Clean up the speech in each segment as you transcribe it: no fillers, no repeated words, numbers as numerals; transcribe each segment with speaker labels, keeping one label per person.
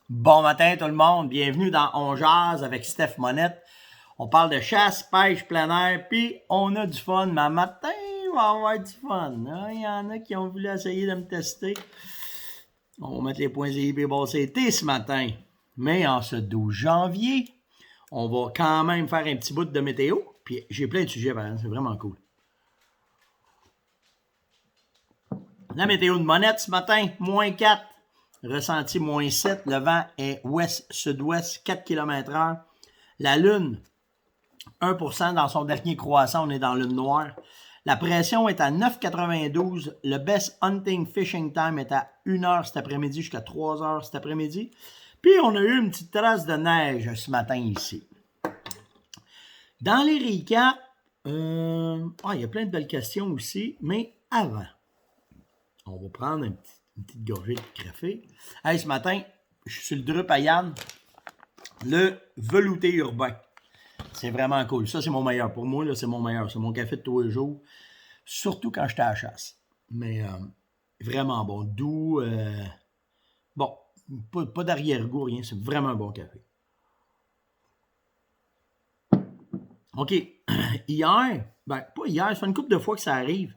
Speaker 1: Bon matin tout le monde, bienvenue dans On Jase avec Steph Monette. On parle de chasse, pêche, plein air, puis on a du fun. Mais matin, on va avoir du fun. Il y en a qui ont voulu essayer de me tester. On va mettre les points et BCT ce matin. Mais en ce 12 janvier, on va quand même faire un petit bout de météo. Puis j'ai plein de sujets, c'est vraiment cool. La météo de Monette ce matin, moins 4. Ressenti moins 7, le vent est ouest-sud-ouest, 4 km/h. La lune, 1% dans son dernier croissant, on est dans lune noire. La pression est à 9,92. Le best hunting fishing time est à 1h cet après-midi jusqu'à 3h cet après-midi. Puis on a eu une petite trace de neige ce matin ici. Dans les recaps, il y a plein de belles questions aussi, mais avant, on va prendre une petite gorgée de café. Hey, ce matin, je suis sur le drup à Yann, le velouté urbain. C'est vraiment cool. Ça, c'est mon meilleur. Pour moi, là, c'est mon meilleur. C'est mon café de tous les jours. Surtout quand j'étais à la chasse. Mais vraiment bon. Doux. Bon, pas d'arrière-goût, rien. C'est vraiment un bon café. OK. Hier, pas hier, ça fait une couple de fois que ça arrive.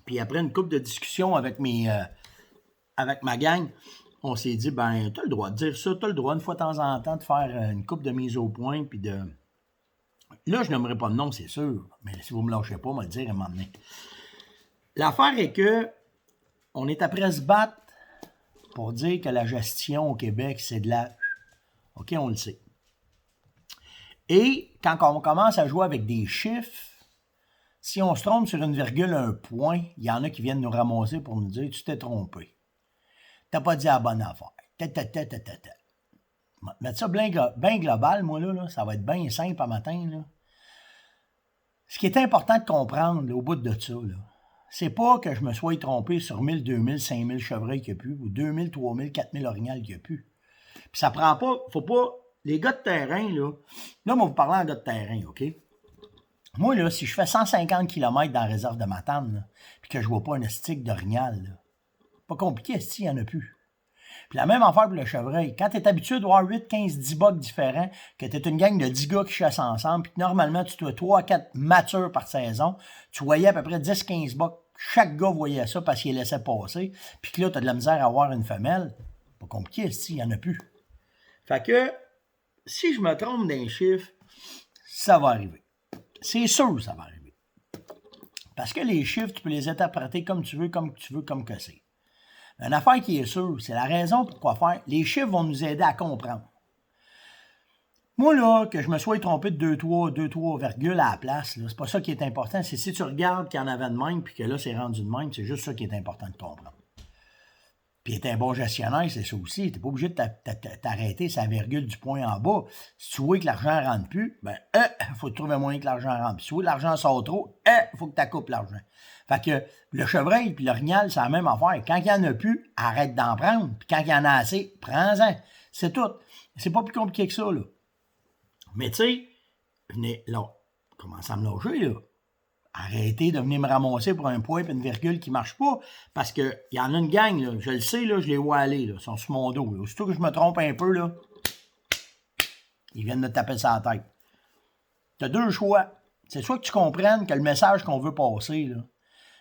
Speaker 1: Puis après une couple de discussions avec ma gang, on s'est dit, t'as le droit de dire ça, t'as le droit une fois de temps en temps de faire une couple de mise au point, puis de... Là, je n'aimerais pas de nom, c'est sûr, mais si vous me lâchez pas, on va le dire à un moment donné. L'affaire est que on est après se battre pour dire que la gestion au Québec, c'est de la... OK, on le sait. Et quand on commence à jouer avec des chiffres, si on se trompe sur une virgule, un point, il y en a qui viennent nous ramasser pour nous dire « Tu t'es trompé. T'as pas dit la bonne affaire. » Mettre ça bien global, moi, là, ça va être bien simple à matin. Là. Ce qui est important de comprendre là, au bout de ça, là, c'est pas que je me sois trompé sur 1000, 2000, 5000 chevreuils qu'il n'y a plus, ou 2000, 3000, 4000 orignales qu'il n'y a plus. Puis ça prend pas, faut pas... Les gars de terrain, là, on va vous parler en gars de terrain, OK? Moi, là, si je fais 150 km dans la réserve de Matane, puis que je vois pas un stick d'orignal, pas compliqué, il n'y en a plus. Puis la même affaire pour le chevreuil. Quand tu es habitué de voir 8, 15, 10 bucks différents, que tu es une gang de 10 gars qui chassent ensemble, puis que normalement, tu dois 3 à 4 matures par saison, tu voyais à peu près 10, 15 bucks. Chaque gars voyait ça parce qu'il laissait passer. Puis que là, tu as de la misère à avoir une femelle. Pas compliqué, il n'y en a plus. Fait que, si je me trompe d'un chiffre, ça va arriver. C'est sûr que ça va arriver. Parce que les chiffres, tu peux les interpréter comme tu veux, comme que c'est. Une affaire qui est sûre, c'est la raison pourquoi faire. Les chiffres vont nous aider à comprendre. Moi, là, que je me sois trompé de 2-3 virgules à la place, là, c'est pas ça qui est important. C'est si tu regardes qu'il y en avait de même, puis que là, c'est rendu de même, c'est juste ça qui est important de comprendre. Puis être un bon gestionnaire, c'est ça aussi. Tu n'es pas obligé de t'arrêter sa virgule du point en bas. Si tu vois que l'argent ne rentre plus, il faut trouver un moyen que l'argent rentre. Puis si tu vois que l'argent sort trop, il faut que tu coupes l'argent. Fait que le chevreuil et l'orignal, c'est la même affaire. Quand il n'y en a plus, arrête d'en prendre. Puis quand il y en a assez, prends-en. C'est tout. C'est pas plus compliqué que ça, là. Mais tu sais, venez là, commencez à me loger, là. Arrêtez de venir me ramasser pour un point et une virgule qui ne marche pas. Parce qu'il y en a une gang, là, je le sais, là, je les vois aller. Là, ils sont sur mon dos. Là. Aussitôt que je me trompe un peu, là, ils viennent me taper sur la tête. Tu as deux choix. C'est soit que tu comprennes que le message qu'on veut passer, là,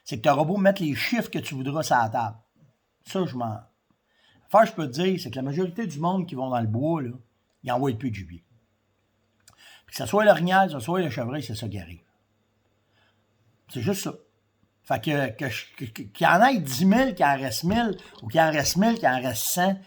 Speaker 1: c'est que tu auras beau mettre les chiffres que tu voudras sur la table. Ça, je m'en... Enfin, je peux te dire, c'est que la majorité du monde qui vont dans le bois, là, ils envoient plus de gibier. Puis que ce soit l'orignal, que ce soit le chevreuil, c'est ça qui arrive. C'est juste ça. Fait qu'il y en ait 10 000, qu'il en reste 1000, ou qu'il en reste 1000, qu'il en reste 100,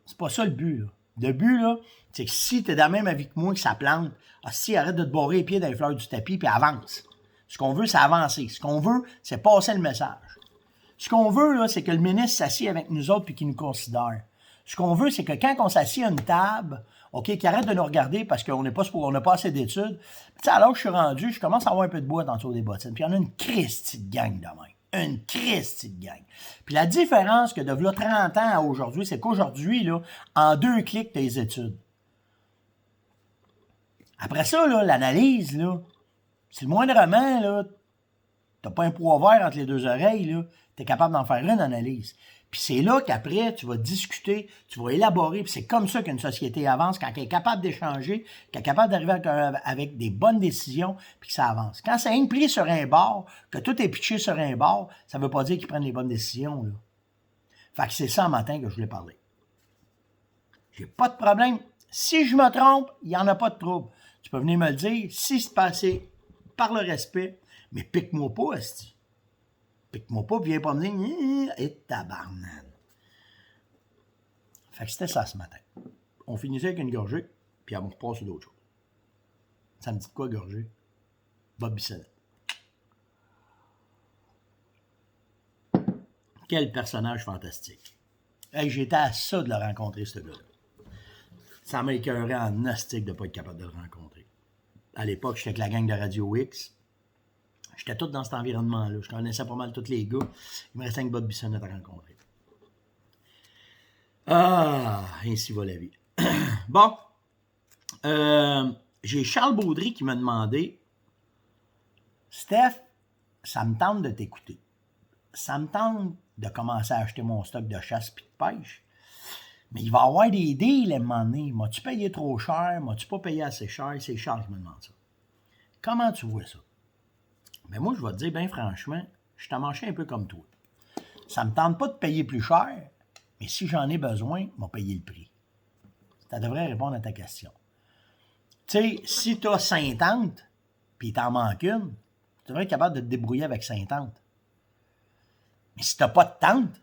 Speaker 1: c'est pas ça le but, là. Le but, là, c'est que si t'es dans le même avis que moi que ça plante, arrête de te barrer les pieds dans les fleurs du tapis, puis avance. Ce qu'on veut, c'est avancer. Ce qu'on veut, c'est passer le message. Ce qu'on veut, là, c'est que le ministre s'assied avec nous autres puis qu'il nous considère. Ce qu'on veut, c'est que quand on s'assied à une table, OK, qu'il arrête de nous regarder parce qu'on n'a pas assez d'études. Tu sais, alors que je suis rendu, je commence à avoir un peu de bois dans le tour des bottines. Puis il y en a une Christie de gang de même. Une Christie de gang. Puis la différence que de là 30 ans à aujourd'hui, c'est qu'aujourd'hui, là, en 2 clics, tu as les études. Après ça, là, l'analyse, là, c'est le moindrement, là, t'as pas un poids vert entre les deux oreilles, là, t'es capable d'en faire une analyse. Puis c'est là qu'après, tu vas discuter, tu vas élaborer, puis c'est comme ça qu'une société avance, quand elle est capable d'échanger, qu'elle est capable d'arriver avec des bonnes décisions, puis que ça avance. Quand c'est pris sur un bord, que tout est pitché sur un bord, ça ne veut pas dire qu'ils prennent les bonnes décisions, là. Fait que c'est ça le matin que je voulais parler. J'ai pas de problème. Si je me trompe, il n'y en a pas de trouble. Tu peux venir me le dire, si c'est passé par le respect, mais pique-moi pas, esti. Pique-moi pas, puis viens pas me dire, et tabarnane. Fait que c'était ça ce matin. On finissait avec une gorgée, puis on repasse sur d'autres choses. Ça me dit de quoi, gorgée? Bob Bissonnette. Quel personnage fantastique. Hey, j'étais à ça de le rencontrer, ce gars-là. Ça m'a écœuré en nastique de ne pas être capable de le rencontrer. À l'époque, j'étais avec la gang de Radio X. J'étais tout dans cet environnement-là. Je connaissais pas mal tous les gars. Il me restait un Bob Bissonnette à rencontrer. Ah, ainsi va la vie. Bon. J'ai Charles Baudry qui m'a demandé, Steph, ça me tente de t'écouter. Ça me tente de commencer à acheter mon stock de chasse et de pêche. Mais il va y avoir des deals à un moment donné. M'as-tu payé trop cher? M'as-tu pas payé assez cher? C'est Charles qui me demande ça. Comment tu vois ça? Ben moi, je vais te dire, bien franchement, je t'en manche un peu comme toi. Ça me tente pas de payer plus cher, mais si j'en ai besoin, je vais payer le prix. Ça devrait répondre à ta question. Tu sais, si tu as 50, puis il t'en manque une, tu devrais être capable de te débrouiller avec 50. Mais si tu n'as pas de tente,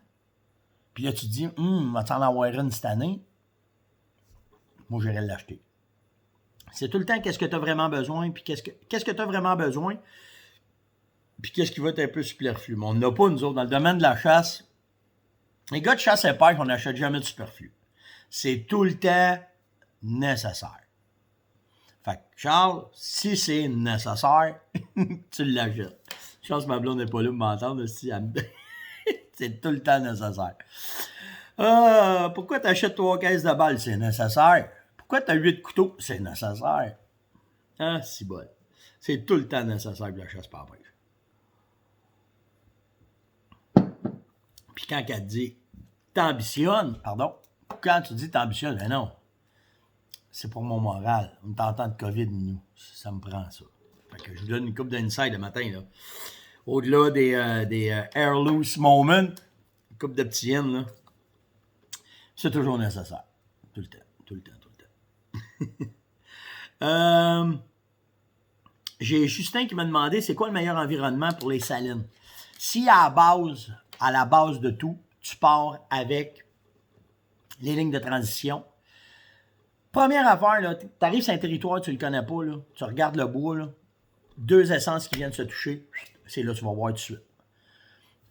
Speaker 1: puis là, tu te dis, va-tu en avoir une cette année? Moi, j'irai l'acheter. C'est tout le temps qu'est-ce que tu as vraiment besoin, puis qu'est-ce que tu as vraiment besoin, puis qu'est-ce qui va être un peu superflu. Mais on n'a pas, nous autres, dans le domaine de la chasse. Les gars de chasse et pêche, on n'achète jamais de superflu. C'est tout le temps nécessaire. Fait que, Charles, si c'est nécessaire, tu l'achètes. Je pense que ma blonde n'est pas là pour m'entendre, si elle me... C'est tout le temps nécessaire. Pourquoi tu achètes 3 caisses de balles? C'est nécessaire. Pourquoi tu as 8 couteaux? C'est nécessaire. Ah, si bon. C'est tout le temps nécessaire pour la chasse par pêche. Puis quand elle te dit t'ambitionnes, quand tu dis t'ambitionnes, ben non. C'est pour mon moral. On est en temps de COVID, nous. Ça me prend ça. Fait que je vous donne une coupe d'inside le matin, là. Au-delà des air loose moments, une coupe de petits yens, là, c'est toujours nécessaire. Tout le temps, tout le temps, tout le temps. J'ai Justin qui m'a demandé c'est quoi le meilleur environnement pour les salines. Si à la base de tout, tu pars avec les lignes de transition. Première affaire, tu arrives sur un territoire, tu ne le connais pas, là, tu regardes le bois, là, 2 essences qui viennent se toucher, c'est là que tu vas voir tout de suite.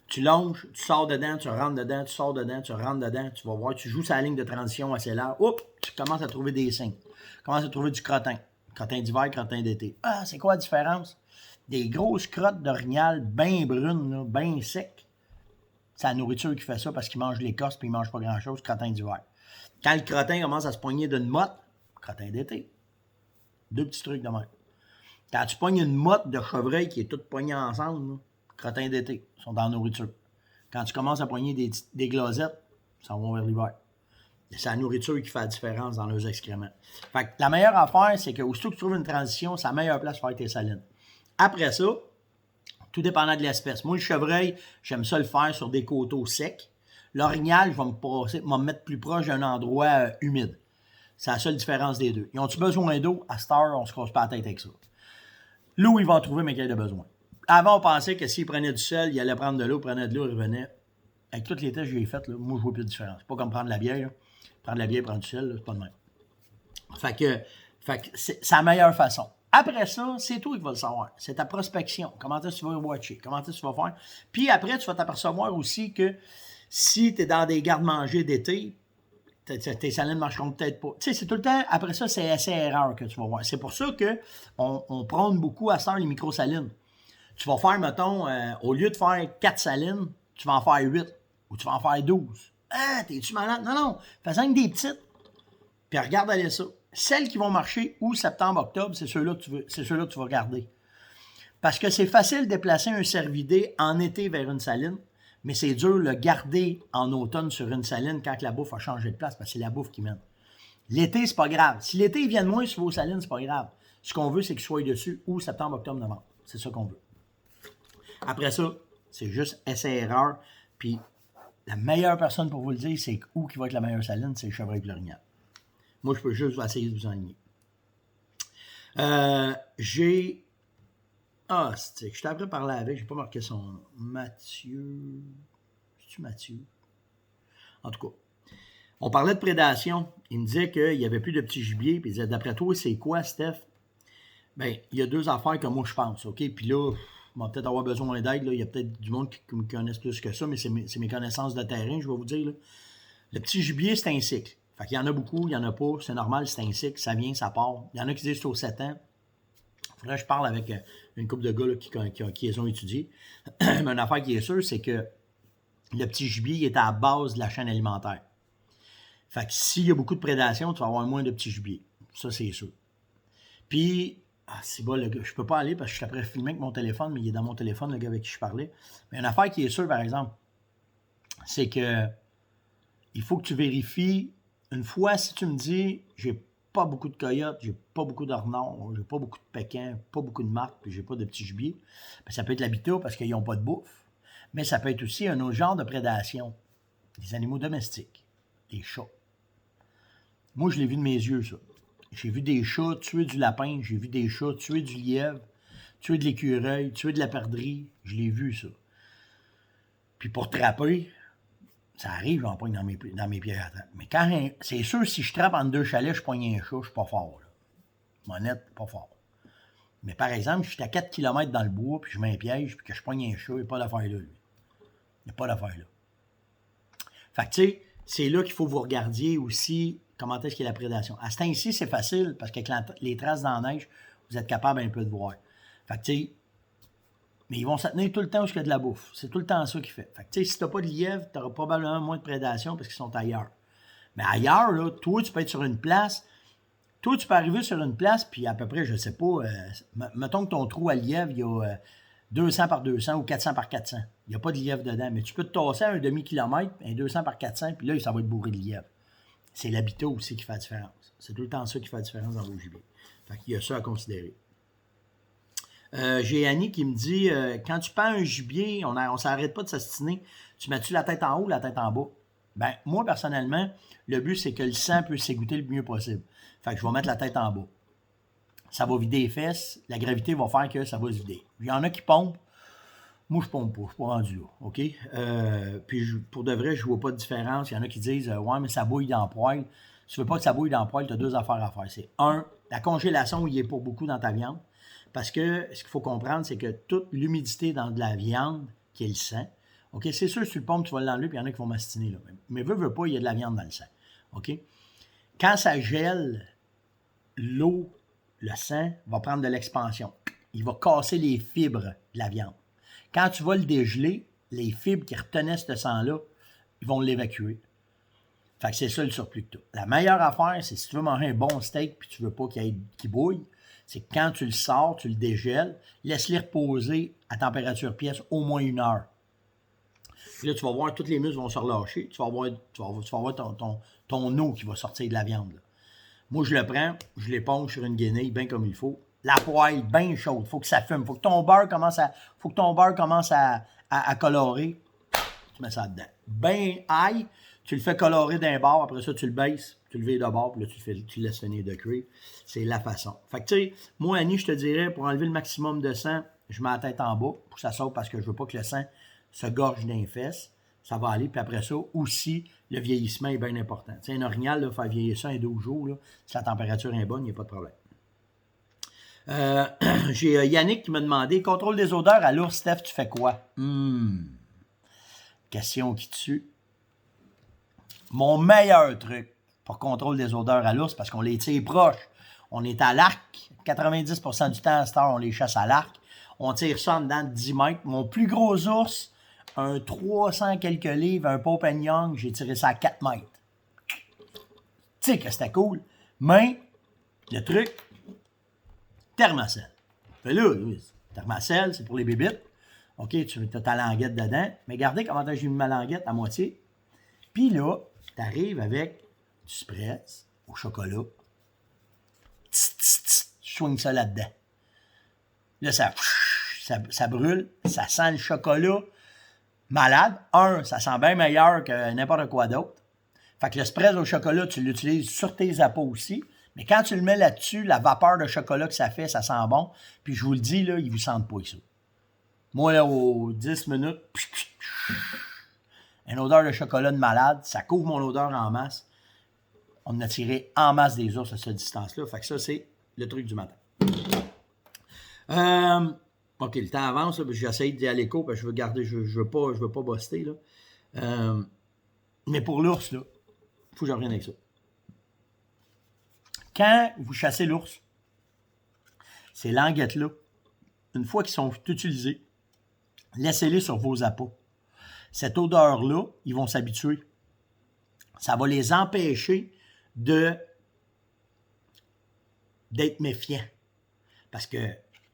Speaker 1: Tu longes, tu sors dedans, tu rentres dedans, tu sors dedans, tu rentres dedans, tu vas voir, tu joues sur la ligne de transition assez large, tu commences à trouver des signes. Tu commences à trouver du crottin. Crottin d'hiver, crottin d'été. Ah, c'est quoi la différence? Des grosses crottes d'orignal bien brunes, bien secs. C'est la nourriture qui fait ça parce qu'ils mangent l'écorce puis ils ne mangent pas grand-chose, crottin d'hiver. Quand le crottin commence à se poigner d'une motte, crottin d'été. 2 petits trucs de même. Quand tu pognes une motte de chevreuil qui est toute poignée ensemble, là, crottin d'été, ils sont dans la nourriture. Quand tu commences à pogner des glazettes, ça va vers l'hiver. C'est la nourriture qui fait la différence dans leurs excréments. Fait que la meilleure affaire, c'est que aussitôt que tu trouves une transition, c'est la meilleure place pour faire tes salines. Après ça, tout dépendant de l'espèce. Moi, le chevreuil, j'aime ça le faire sur des coteaux secs. L'orignal, je vais me mettre plus proche d'un endroit humide. C'est la seule différence des deux. Ils ont-tu besoin d'eau? À cette heure, on se casse pas la tête avec ça. L'eau, ils vont trouver, mais qu'il y a besoin. Avant, on pensait que s'ils prenaient du sel, ils allaient prendre de l'eau, prenaient de l'eau, ils revenaient. Avec tous les tests que j'ai faits, moi, je vois plus de différence. C'est pas comme prendre la bière. Là. Prendre la bière, prendre du sel, là, c'est pas le même. Fait que c'est la meilleure façon. Après ça, c'est toi qui vas le savoir. C'est ta prospection. Comment est-ce que tu vas watcher? Comment est-ce que tu vas faire? Puis après, tu vas t'apercevoir aussi que si tu es dans des gardes-manger d'été, tes salines ne marcheront peut-être pas. Tu sais, c'est tout le temps, après ça, c'est essai-erreur que tu vas voir. C'est pour ça qu'on prône beaucoup à cette heure les micro-salines. Tu vas faire, mettons, au lieu de faire 4 salines, tu vas en faire 8 ou tu vas en faire 12. Ah, t'es-tu malade? Non, fais-en des petites. Puis regarde aller ça. Celles qui vont marcher août, septembre, octobre, c'est ceux-là que tu vas regarder. Parce que c'est facile de déplacer un cervidé en été vers une saline, mais c'est dur de le garder en automne sur une saline quand la bouffe a changé de place, parce que c'est la bouffe qui mène. L'été, c'est pas grave. Si l'été il vient de moins sur vos salines, c'est pas grave. Ce qu'on veut, c'est qu'il soit dessus ou septembre, octobre, novembre. C'est ça qu'on veut. Après ça, c'est juste essai-erreur. Puis la meilleure personne pour vous le dire, c'est où qui va être la meilleure saline, c'est le chevreuil plurignat. Moi, je peux juste essayer de vous enligner. J'ai... Ah, c'est que je t'ai après parlé avec, j'ai pas marqué son nom. Mathieu... C'est-tu Mathieu? En tout cas, on parlait de prédation. Il me disait qu'il n'y avait plus de petits gibiers. Puis il disait, d'après toi, c'est quoi, Steph? Bien, il y a deux affaires que moi, je pense, OK? Puis là, on va peut-être avoir besoin d'aide. Là. Il y a peut-être du monde qui me connaisse plus que ça, mais c'est mes connaissances de terrain, je vais vous dire. Là. Le petit gibier, c'est un cycle. Fait qu'il y en a beaucoup, il n'y en a pas. C'est normal, c'est un cycle. Ça vient, ça part. Il y en a qui disent que c'est aux 7 ans. Il faudrait que je parle avec une couple de gars là, qui les ont étudiés. Mais une affaire qui est sûre, c'est que le petit gibier il est à la base de la chaîne alimentaire. Fait que s'il y a beaucoup de prédation, tu vas avoir moins de petits gibiers. Ça, c'est sûr. Puis, c'est bon, le gars, je peux pas aller parce que je suis après filmer avec mon téléphone, mais il est dans mon téléphone, le gars avec qui je parlais. Mais une affaire qui est sûre, par exemple, c'est que il faut que tu vérifies une fois, si tu me dis, j'ai pas beaucoup de coyotes, j'ai pas beaucoup de renards, j'ai pas beaucoup de pékins, pas beaucoup de marques, puis j'ai pas de petits gibiers, bien, ça peut être l'habitat parce qu'ils n'ont pas de bouffe, mais ça peut être aussi un autre genre de prédation. Des animaux domestiques, des chats. Moi, je l'ai vu de mes yeux, ça. J'ai vu des chats tuer du lapin, j'ai vu des chats tuer du lièvre, tuer de l'écureuil, tuer de la perdrix. Je l'ai vu, ça. Puis pour trapper, ça arrive, j'en pogne dans mes pieds à trappe. Mais quand c'est sûr, si je trappe entre deux chalets, je pogne un chat, je suis pas fort. Là. Honnête, pas fort. Mais par exemple, je suis à 4 km dans le bois, puis je mets un piège, puis que je pogne un chat, il n'y a pas d'affaire là, lui. Il n'y a pas d'affaire là. Fait que, tu sais, c'est là qu'il faut vous regardiez aussi comment est-ce qu'il y a la prédation. À ce temps-ci, c'est facile, parce qu'avec les traces dans la neige, vous êtes capable un peu de voir. Fait que, tu sais, mais ils vont se tenir tout le temps où il y a de la bouffe. C'est tout le temps ça qu'ils font. Fait que, tu sais, si tu n'as pas de lièvre, tu auras probablement moins de prédation parce qu'ils sont ailleurs. Mais ailleurs, là, toi, tu peux être sur une place. Toi, tu peux arriver sur une place, puis à peu près, je ne sais pas, mettons que ton trou à lièvre, il y a 200 par 200 ou 400 par 400. Il n'y a pas de lièvre dedans, mais tu peux te tasser à un demi-kilomètre, un 200 par 400, puis là, ça va être bourré de lièvre. C'est l'habitat aussi qui fait la différence. C'est tout le temps ça qui fait la différence dans vos gibiers. Fait qu'il y a ça à considérer. J'ai Annie qui me dit quand tu prends un gibier, on ne s'arrête pas de s'astiner, tu mets-tu la tête en haut ou la tête en bas? Ben, moi, personnellement, le but, c'est que le sang peut s'égoutter le mieux possible. Fait que je vais mettre la tête en bas. Ça va vider les fesses, la gravité va faire que ça va se vider. Il y en a qui pompent. Moi, je pompe pas, je suis pas rendu là. OK? Puis pour de vrai, je vois pas de différence. Il y en a qui disent ouais, mais ça bouille dans le poêle. Si tu veux pas que ça bouille dans le poêle, tu as deux affaires à faire. C'est un, la congélation, il est pour beaucoup dans ta viande. Parce que ce qu'il faut comprendre, c'est que toute l'humidité dans de la viande, qui est le sang, OK, c'est sûr, si tu le pompes, tu vas l'enlever, puis il y en a qui vont mastiner. Là. Mais veux pas, il y a de la viande dans le sang. OK? Quand ça gèle, l'eau, le sang, va prendre de l'expansion. Il va casser les fibres de la viande. Quand tu vas le dégeler, les fibres qui retenaient ce sang-là, ils vont l'évacuer. Fait que c'est ça le surplus que tu as. La meilleure affaire, c'est si tu veux manger un bon steak puis tu veux pas qu'il bouille, c'est que quand tu le sors, tu le dégèles, laisse-le reposer à température pièce au moins 1 heure. Puis là, tu vas voir, tous les muscles vont se relâcher. Tu vas avoir ton eau qui va sortir de la viande. Là. Moi, je le prends, je l'éponge sur une guenille, bien comme il faut. La poêle, bien chaude. Il faut que ça fume. Il faut que ton beurre commence à colorer. Tu mets ça dedans. Bien ail, tu le fais colorer d'un bord, après ça, tu le baisses, tu le vires de bord, puis là, tu le laisses finir de cuire. C'est la façon. Fait que, tu sais, moi, Annie, je te dirais, pour enlever le maximum de sang, je mets la tête en bas pour que ça saute parce que je veux pas que le sang se gorge dans les fesses. Ça va aller. Puis après ça, aussi, le vieillissement est bien important. Tu sais, un orignal, là, faire vieillir ça un 12 jours, là, si la température est bonne, il n'y a pas de problème. J'ai Yannick qui m'a demandé, contrôle des odeurs à l'ours, Steph, tu fais quoi? Question qui tue. Mon meilleur truc pour contrôle des odeurs à l'ours, parce qu'on les tire proches. On est à l'arc. 90% du temps, à cette heure, on les chasse à l'arc. On tire ça en dedans de 10 mètres. Mon plus gros ours, un 300 quelques livres, un Pope & Young, j'ai tiré ça à 4 mètres. Tu sais que c'était cool. Mais, le truc, Thermacell. Fait là, Thermacell, c'est pour les bébites. OK, tu as ta languette dedans. Mais regardez comment j'ai mis ma languette à moitié. Puis là, tu arrives avec du spritz au chocolat. Tu swings ça là-dedans. Là, ça brûle. Ça sent le chocolat malade. Ça sent bien meilleur que n'importe quoi d'autre. Fait que le spritz au chocolat, tu l'utilises sur tes appos aussi. Mais quand tu le mets là-dessus, la vapeur de chocolat que ça fait, ça sent bon. Puis je vous le dis, là, ils vous sentent pas ça. Moi, là, aux 10 minutes, une odeur de chocolat de malade, ça couvre mon odeur en masse. On a tiré en masse des ours à cette distance-là. Fait que ça, c'est le truc du matin. OK, le temps avance. J'essaie d'y aller court parce que je veux garder, je veux pas buster. Là. Mais pour l'ours, là, il faut que je revienne avec ça. Quand vous chassez l'ours, ces languettes-là, une fois qu'ils sont utilisés, laissez-les sur vos appâts. Cette odeur-là, ils vont s'habituer. Ça va les empêcher d'être méfiants. Parce que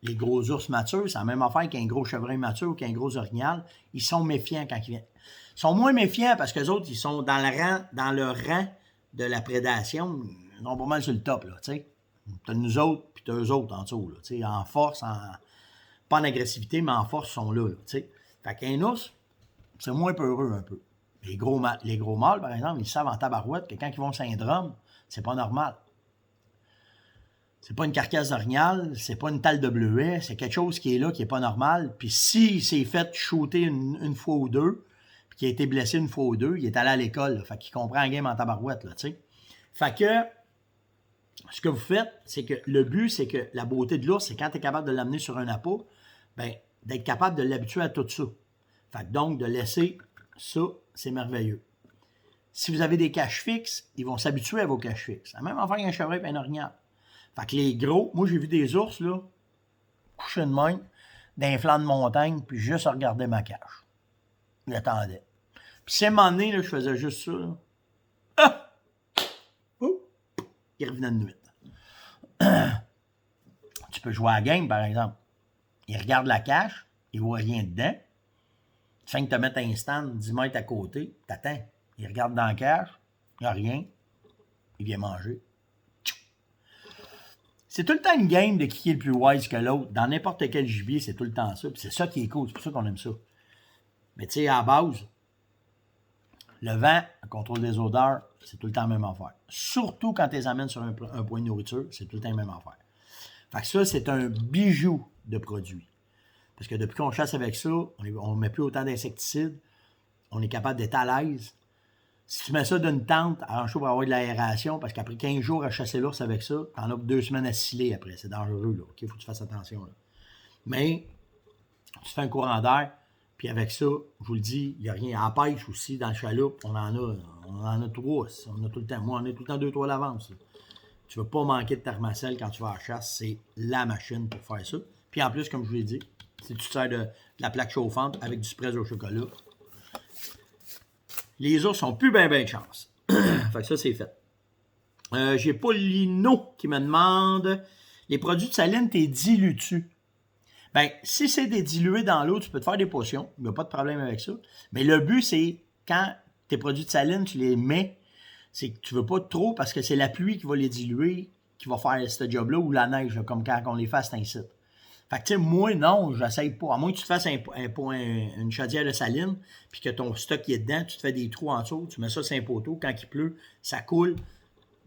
Speaker 1: les gros ours matures, c'est la même affaire qu'un gros chevreuil mature ou qu'un gros orignal. Ils sont méfiants quand ils viennent. Ils sont moins méfiants parce que les autres, ils sont dans le rang de la prédation. Ils sont pas mal sur le top, là, tu sais. T'as nous autres, puis t'as eux autres en dessous, là, tu sais, en force, pas en agressivité, mais en force, ils sont là, tu sais. Fait qu'un ours, c'est moins peureux un peu. Les gros mâles, par exemple, ils savent en tabarouette que quand ils vont au syndrome, c'est pas normal. C'est pas une carcasse d'orignal, c'est pas une talle de bleuet, c'est quelque chose qui est là, qui est pas normal. Puis s'il s'est fait shooter une fois ou deux, puis qu'il a été blessé une fois ou deux, il est allé à l'école, là, fait qu'il comprend un game en tabarouette, là, tu sais. Fait que, ce que vous faites, c'est que le but, c'est que la beauté de l'ours, c'est quand tu es capable de l'amener sur un appât, ben, d'être capable de l'habituer à tout ça. Fait que donc, de laisser ça, c'est merveilleux. Si vous avez des caches fixes, ils vont s'habituer à vos caches fixes. La même affaire qu'un chevreuil et un orignal. Fait que les gros, moi j'ai vu des ours, là, couchés de même, d'un flanc de montagne, puis juste à regarder ma cache. Ils attendaient. Puis c'est un moment donné, là, je faisais juste ça, là. Ah! Oh! Ils revenaient de nuit. Tu peux jouer à la game, par exemple. Ils regardent la cache, ils ne voient rien dedans. Tu fais que te mettre un stand 10 mètres à côté, t'attends. Ils regardent dans la cache, il n'y a rien. Ils viennent manger. C'est tout le temps une game de qui est le plus wise que l'autre. Dans n'importe quel gibier, c'est tout le temps ça. Puis c'est ça qui est cool. C'est pour ça qu'on aime ça. Mais tu sais, à la base, le vent, le contrôle des odeurs, c'est tout le temps la même affaire. Surtout quand tu les amènes sur un point de nourriture, c'est tout le temps la même affaire. Fait que ça, c'est un bijou de produit. Parce que depuis qu'on chasse avec ça, on ne met plus autant d'insecticides. On est capable d'être à l'aise. Si tu mets ça d'une tente, arrange-toi pour avoir de l'aération, parce qu'après 15 jours à chasser l'ours avec ça, t'en as 2 semaines à sciller après. C'est dangereux, là. OK, faut que tu fasses attention, là. Mais, tu fais un courant d'air, puis avec ça, je vous le dis, il n'y a rien. À la pêche aussi, dans le chaloupe, on en a 3. On a tout le temps. Moi, on est tout le temps 2-3 d'avance. Tu ne veux pas manquer de thermacelle quand tu vas à la chasse. C'est la machine pour faire ça. Puis en plus, comme je vous l'ai dit, si tu sers de la plaque chauffante avec du spritz au chocolat, les ours n'ont plus bien de chance. Fait que ça, c'est fait. J'ai Paulino qui me demande, les produits de saline, t'es dilues-tu? Ben, si c'est des dilués dans l'eau, tu peux te faire des potions. Il n'y a pas de problème avec ça. Mais le but, c'est quand tes produits de saline, tu les mets, c'est que tu ne veux pas trop parce que c'est la pluie qui va les diluer, qui va faire ce job-là, ou la neige, là, comme quand on les fait à cet incite. Fait que, tu sais, moi, non, j'essaye pas. À moins que tu te fasses une chaudière de saline, puis que ton stock qui est dedans, tu te fais des trous en dessous, tu mets ça sur un poteau, quand il pleut, ça coule.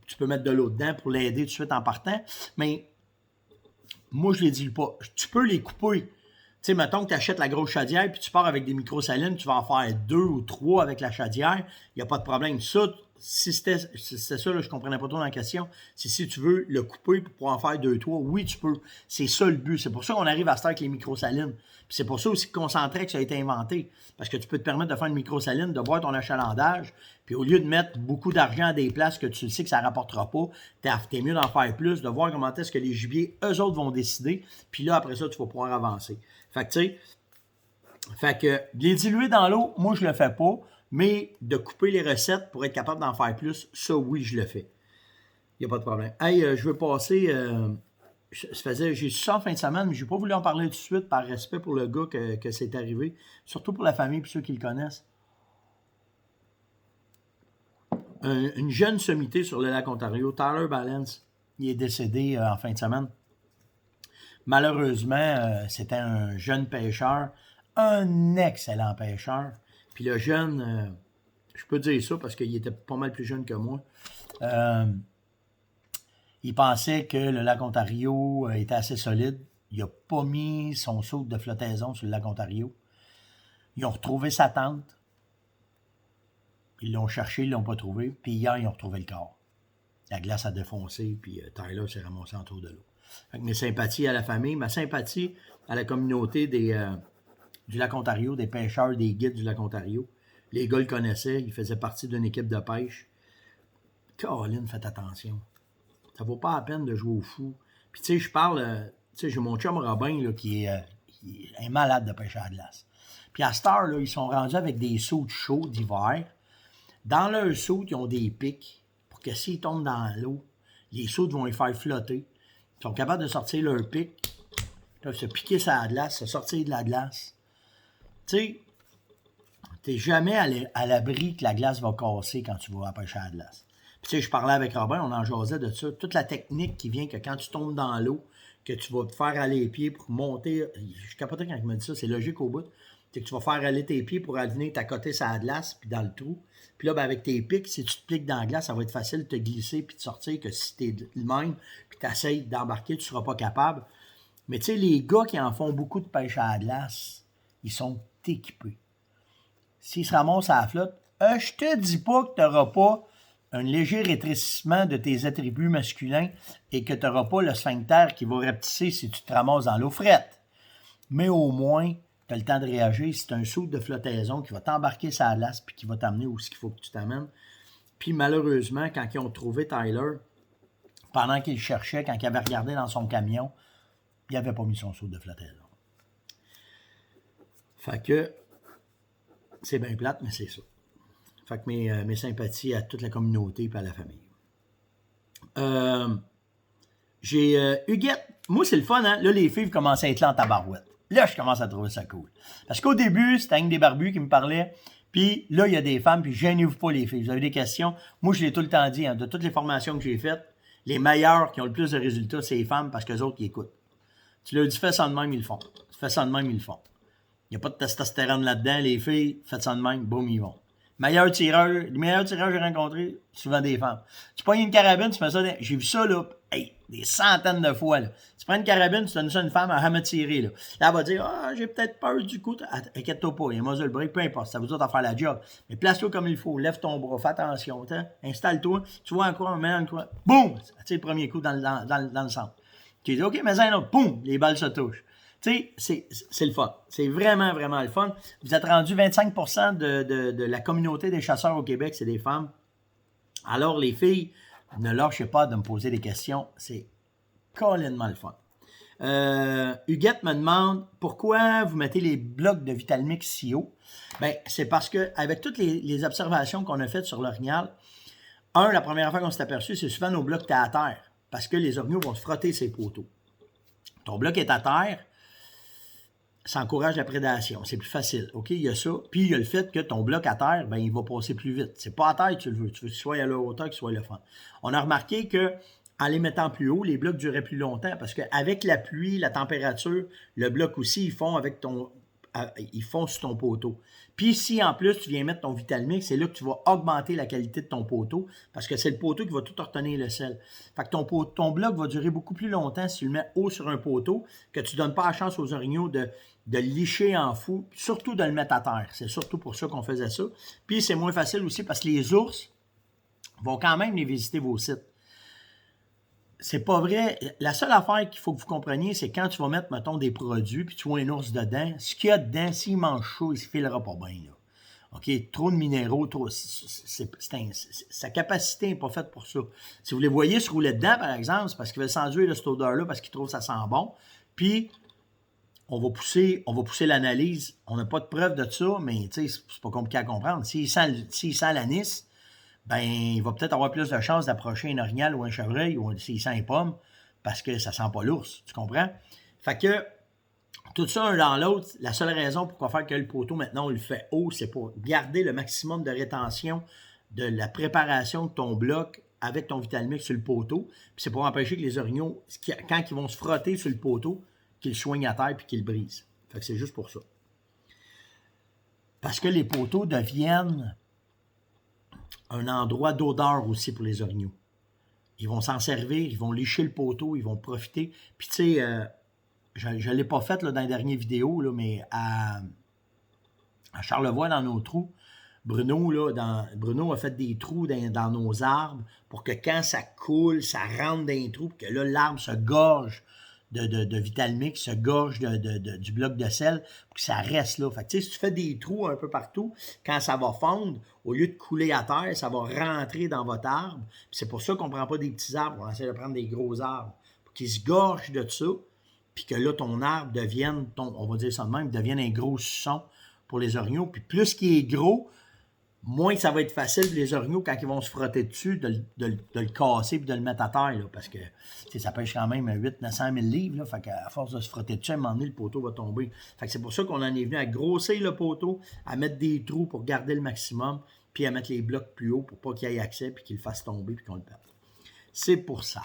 Speaker 1: Tu peux mettre de l'eau dedans pour l'aider tout de suite en partant. Mais moi, je ne les dilue pas. Tu peux les couper. Tu sais, mettons que tu achètes la grosse chaudière, puis tu pars avec des micro-salines, tu vas en faire 2 ou 3 avec la chaudière. Il n'y a pas de problème. Ça, si c'était ça, là, je ne comprenais pas trop dans la question. C'est si tu veux le couper pour pouvoir en faire 2 ou 3, oui, tu peux. C'est ça le but. C'est pour ça qu'on arrive à se faire avec les micro-salines. Puis c'est pour ça aussi que Concentrec, ça a été inventé. Parce que tu peux te permettre de faire une micro-saline, de boire ton achalandage, puis au lieu de mettre beaucoup d'argent à des places que tu sais que ça ne rapportera pas, t'es mieux d'en faire plus, de voir comment est-ce que les gibiers, eux autres, vont décider. Puis là, après ça, tu vas pouvoir avancer. Fait que, tu sais, les diluer dans l'eau, moi, je le fais pas. Mais de couper les recettes pour être capable d'en faire plus, ça, oui, je le fais. Il n'y a pas de problème. Hey, je veux passer j'ai su ça en fin de semaine, mais je n'ai pas voulu en parler tout de suite par respect pour le gars que c'est arrivé, surtout pour la famille et ceux qui le connaissent. Une jeune sommité sur le lac Ontario, Tyler Balance, il est décédé en fin de semaine. Malheureusement, c'était un jeune pêcheur, un excellent pêcheur. Puis le jeune, je peux dire ça parce qu'il était pas mal plus jeune que moi. Il pensait que le lac Ontario était assez solide. Il n'a pas mis son saut de flottaison sur le lac Ontario. Ils ont retrouvé sa tente. Ils l'ont cherché, ils ne l'ont pas trouvé. Puis hier, ils ont retrouvé le corps. La glace a défoncé, puis Tyler s'est ramassé autour de l'eau. Fait que mes sympathies à la famille, ma sympathie à la communauté du lac Ontario, des pêcheurs, des guides du lac Ontario. Les gars le connaissaient, ils faisaient partie d'une équipe de pêche. Caroline, faites attention. Ça vaut pas la peine de jouer au fou. Puis tu sais, je parle, tu sais, j'ai mon chum Robin là, qui est un malade de pêche à la glace. Puis à cette heure, là, ils sont rendus avec des sauts chauds d'hiver. Dans leurs sauts, ils ont des pics pour que s'ils tombent dans l'eau, les sauts vont les faire flotter. Ils sont capables de sortir leur pic, ils peuvent se piquer sur la glace, se sortir de la glace. Tu sais, t'es jamais à l'abri que la glace va casser quand tu vas pêcher à la glace. Puis tu sais, je parlais avec Robin, on en jasait de ça. Toute la technique qui vient que quand tu tombes dans l'eau, que tu vas te faire aller les pieds pour monter. Je capotais quand il me dit ça, c'est logique au bout. C'est que tu vas faire aller tes pieds pour venir t'accoter sur la glace puis dans le trou. Puis là, ben, avec tes pics, si tu te pliques dans la glace, ça va être facile de te glisser puis de sortir que si t'es le même puis tu essaies d'embarquer, tu ne seras pas capable. Mais tu sais, les gars qui en font beaucoup de pêche à la glace, ils sont équipés. S'ils se ramassent à la flotte, je te dis pas que tu n'auras pas un léger rétrécissement de tes attributs masculins et que tu n'auras pas le sphincter qui va rapetisser si tu te ramasses dans l'eau frette. Mais au moins, tu as le temps de réagir. C'est un saut de flottaison qui va t'embarquer sur la glace puis qui va t'amener où il faut que tu t'amènes. Puis malheureusement, quand ils ont trouvé Tyler, pendant qu'il cherchait, quand il avait regardé dans son camion, il n'avait pas mis son saut de flottaison. Fait que c'est bien plate, mais c'est ça. Fait que mes sympathies à toute la communauté et à la famille. J'ai Huguette. Moi, c'est le fun, hein? Là, les filles commencent à être là en tabarouette. Là, je commence à trouver ça cool. Parce qu'au début, c'était un des barbus qui me parlait. Puis là, il y a des femmes, puis gênez-vous pas, les filles. Vous avez des questions. Moi, je l'ai tout le temps dit, hein, de toutes les formations que j'ai faites, les meilleurs qui ont le plus de résultats, c'est les femmes parce qu'eux autres, ils écoutent. Tu leur dis, fais ça de même, ils le font. Tu fais ça de même, ils le font. Il n'y a pas de testostérone là-dedans. Les filles, faites ça de même, boum, ils vont. Les meilleurs tireurs que j'ai rencontrés, souvent des femmes. Tu prends une carabine, tu fais ça, j'ai vu ça, là, des centaines de fois, là. Tu prends une carabine, tu donnes ça à une femme, elle va tirer, là. Là, elle va dire, j'ai peut-être peur du coup. Inquiète-toi pas, il y a un muzzle break, peu importe, ça vous doit faire la job. Mais place-toi comme il faut, lève ton bras, fais attention, installe-toi, tu vois encore un man, quoi. Boum! Tu sais, le premier coup dans le centre. Tu dis, OK, mais un autre, boum! Les balles se touchent. Tu sais, c'est le fun. C'est vraiment, vraiment le fun. Vous êtes rendu 25% de la communauté des chasseurs au Québec, c'est des femmes. Alors, les filles, ne lâchez pas de me poser des questions. C'est collinement le fun. Huguette me demande pourquoi vous mettez les blocs de Vitalmix si haut. Bien, c'est parce qu'avec toutes les observations qu'on a faites sur l'orignal, la première fois qu'on s'est aperçu, c'est souvent nos blocs étaient à terre parce que les orignaux vont se frotter ces poteaux. Ton bloc est à terre, ça encourage la prédation. C'est plus facile. OK, il y a ça. Puis, il y a le fait que ton bloc à terre, ben, il va passer plus vite. C'est pas à terre que tu le veux. Tu veux qu'il soit à la hauteur, qu'il soit le fond. On a remarqué que en les mettant plus haut, les blocs duraient plus longtemps parce qu'avec la pluie, la température, le bloc aussi, ils font sur ton poteau. Puis si en plus tu viens mettre ton Vitalmix, c'est là que tu vas augmenter la qualité de ton poteau parce que c'est le poteau qui va tout retenir le sel. Fait que ton bloc va durer beaucoup plus longtemps si tu le mets haut sur un poteau, que tu ne donnes pas la chance aux orignaux de licher en fou, surtout de le mettre à terre. C'est surtout pour ça qu'on faisait ça. Puis c'est moins facile aussi parce que les ours vont quand même les visiter vos sites. C'est pas vrai. La seule affaire qu'il faut que vous compreniez, c'est quand tu vas mettre, mettons, des produits, puis tu vois un ours dedans, ce qu'il y a dedans, s'il mange chaud, il se filera pas bien, là. OK? Trop de minéraux, sa capacité n'est pas faite pour ça. Si vous les voyez se rouler dedans, par exemple, c'est parce qu'ils veulent s'enduire de cette odeur-là, parce qu'ils trouvent que ça sent bon. Puis, on va pousser l'analyse. On n'a pas de preuve de ça, mais c'est pas compliqué à comprendre. S'il sent l'anis, ben, il va peut-être avoir plus de chances d'approcher un orignal ou un chevreuil ou s'il sent les pommes parce que ça sent pas l'ours, tu comprends? Fait que tout ça un dans l'autre, la seule raison pour faire que le poteau, maintenant, on le fait haut, c'est pour garder le maximum de rétention de la préparation de ton bloc avec ton Vitalmix sur le poteau. Puis c'est pour empêcher que les orignaux, quand ils vont se frotter sur le poteau, qu'ils soignent à terre puis qu'ils le brisent. Fait que c'est juste pour ça. Parce que les poteaux deviennent un endroit d'odeur aussi pour les orignaux. Ils vont s'en servir, ils vont lécher le poteau, ils vont profiter. Puis tu sais, je ne l'ai pas fait là, dans les dernières vidéos, là, mais à Charlevoix, dans nos trous, Bruno a fait des trous dans nos arbres pour que quand ça coule, ça rentre dans les trous, pour que là, l'arbre se gorge de Vitalmix, se gorge du bloc de sel, pour que ça reste là. Fait que, si tu fais des trous un peu partout, quand ça va fondre, au lieu de couler à terre, ça va rentrer dans votre arbre. C'est pour ça qu'on ne prend pas des petits arbres, on essaie de prendre des gros arbres, pour qu'ils se gorgent de ça, puis que là, ton arbre devienne, on va dire ça de même, devienne un gros suçon pour les orignaux. Puis plus qu'il est gros, moins ça va être facile pour les orignaux, quand ils vont se frotter dessus, de le casser et de le mettre à terre. Là, parce que ça pêche quand même 800-900 000 livres. Là, fait qu'à force de se frotter dessus, à un moment donné, le poteau va tomber. Fait que c'est pour ça qu'on en est venu à grossir le poteau, à mettre des trous pour garder le maximum, puis à mettre les blocs plus haut pour pas qu'il y ait accès, puis qu'il le fasse tomber, puis qu'on le perde. C'est pour ça.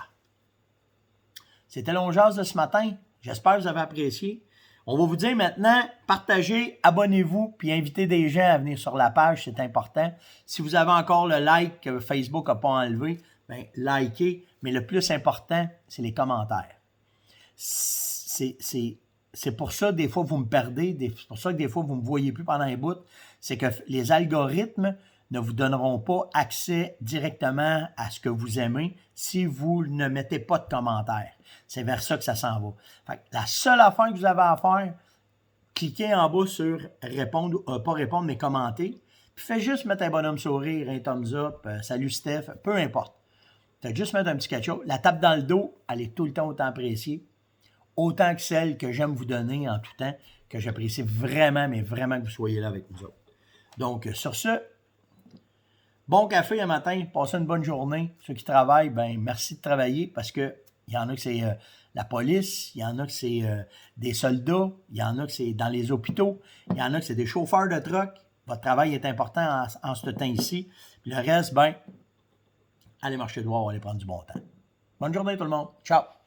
Speaker 1: C'était l'Onjaz de ce matin. J'espère que vous avez apprécié. On va vous dire maintenant, partagez, abonnez-vous, puis invitez des gens à venir sur la page, c'est important. Si vous avez encore le like que Facebook n'a pas enlevé, bien, likez, mais le plus important, c'est les commentaires. C'est pour ça, des fois, vous me perdez, c'est pour ça que des fois, vous ne me voyez plus pendant un bout, c'est que les algorithmes ne vous donneront pas accès directement à ce que vous aimez si vous ne mettez pas de commentaires. C'est vers ça que ça s'en va. Fait que la seule affaire que vous avez à faire, cliquez en bas sur répondre, pas répondre, mais commenter. Puis faites juste mettre un bonhomme sourire, un thumbs up, salut Steph, peu importe. Faites juste mettre un petit quelque chose. La tape dans le dos, elle est tout le temps autant appréciée. Autant que celle que j'aime vous donner en tout temps, que j'apprécie vraiment, mais vraiment que vous soyez là avec nous autres. Donc, sur ce, bon café un matin, passez une bonne journée. Ceux qui travaillent, ben merci de travailler parce que il y en a que c'est la police, il y en a que c'est des soldats, il y en a que c'est dans les hôpitaux, il y en a que c'est des chauffeurs de truck. Votre travail est important en ce temps-ci. Puis le reste, ben, allez marcher dehors, allez prendre du bon temps. Bonne journée tout le monde. Ciao!